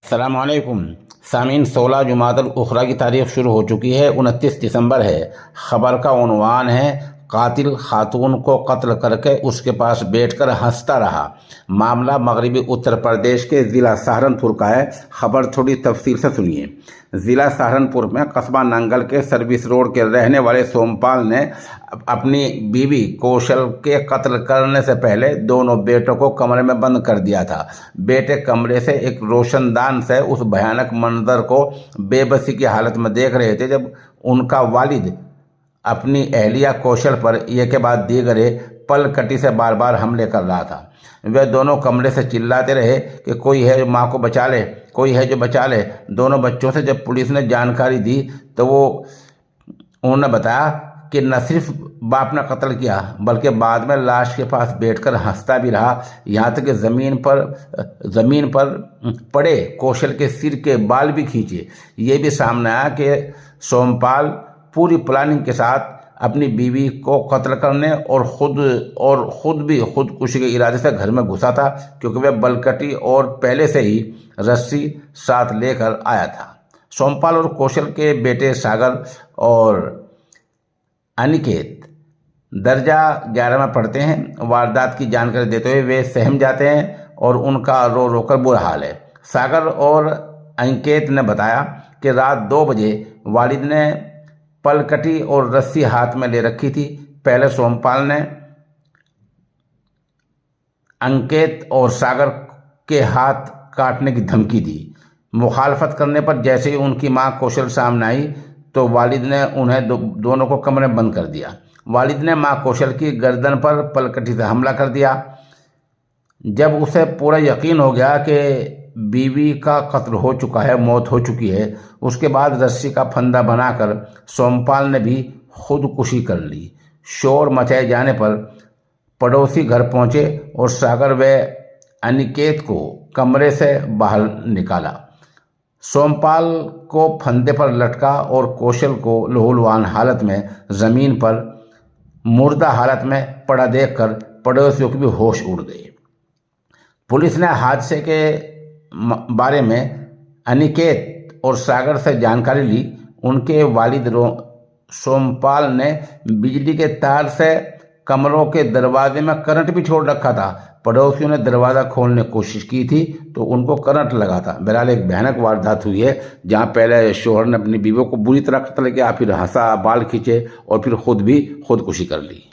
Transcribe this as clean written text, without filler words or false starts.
अस्सलामुअलैकुम सामीन 16 जुमादुल उखरा की तारीख शुरू हो चुकी है। 29 दिसंबर है। ख़बर का उन्वान है कातिल खातून को कत्ल करके उसके पास बैठकर हंसता रहा। मामला मगरबी उत्तर प्रदेश के ज़िला सहारनपुर का है। ख़बर थोड़ी तफसील से सुनिए। ज़िला सहारनपुर में कस्बा नंगल के सर्विस रोड के रहने वाले सोमपाल ने अपनी बीवी कौशल के कत्ल करने से पहले दोनों बेटों को कमरे में बंद कर दिया था। बेटे कमरे से एक रोशनदान से उस भयानक मंजर को बेबसी की हालत में देख रहे थे जब उनका वालिद अपनी अहलिया कौशल पर एक के बाद दीगरे पलकटी से बार बार हमले कर रहा था। वे दोनों कमरे से चिल्लाते रहे कि कोई है जो माँ को बचा ले, कोई है जो बचा ले। दोनों बच्चों से जब पुलिस ने जानकारी दी तो उन्होंने बताया कि न सिर्फ बाप ने कत्ल किया बल्कि बाद में लाश के पास बैठकर हंसता भी रहा। यहाँ तक कि ज़मीन पर पड़े कौशल के सिर के बाल भी खींचे। ये भी सामने आया कि सोमपाल पूरी प्लानिंग के साथ अपनी बीवी को कत्ल करने और खुद भी खुदकुशी के इरादे से घर में घुसा था, क्योंकि वह बलकटी और पहले से ही रस्सी साथ लेकर आया था। सोमपाल और कौशल के बेटे सागर और अनिकेत दर्जा 11 में पढ़ते हैं। वारदात की जानकारी देते हुए वे सहम जाते हैं और उनका रो रो कर बुरा हाल है। सागर और अनिकेत ने बताया कि रात 2 बजे वालिद ने पलकटी और रस्सी हाथ में ले रखी थी। पहले सोमपाल ने अंकित और सागर के हाथ काटने की धमकी दी। मुखालफत करने पर जैसे ही उनकी मां कौशल सामने आई तो वालिद ने उन्हें दोनों को कमरे में बंद कर दिया। वालिद ने मां कौशल की गर्दन पर पलकटी से हमला कर दिया। जब उसे पूरा यकीन हो गया कि बीवी का कत्ल हो चुका है, मौत हो चुकी है, उसके बाद रस्सी का फंदा बनाकर सोमपाल ने भी खुदकुशी कर ली। शोर मचाए जाने पर पड़ोसी घर पहुंचे और सागर व अनिकेत को कमरे से बाहर निकाला। सोमपाल को फंदे पर लटका और कौशल को लहूलुहान हालत में ज़मीन पर मुर्दा हालत में पड़ा देखकर पड़ोसियों के भी होश उड़ गए। पुलिस ने हादसे के बारे में अनिकेत और सागर से जानकारी ली। उनके वालिद सोमपाल ने बिजली के तार से कमरों के दरवाजे में करंट भी छोड़ रखा था। पड़ोसियों ने दरवाज़ा खोलने की कोशिश की थी तो उनको करंट लगा था। बहरहाल एक भयानक वारदात हुई है जहां पहले शोहर ने अपनी बीवी को बुरी तरह कत्ल किया, फिर हंसा, बाल खींचे और फिर खुद भी खुदकुशी कर ली।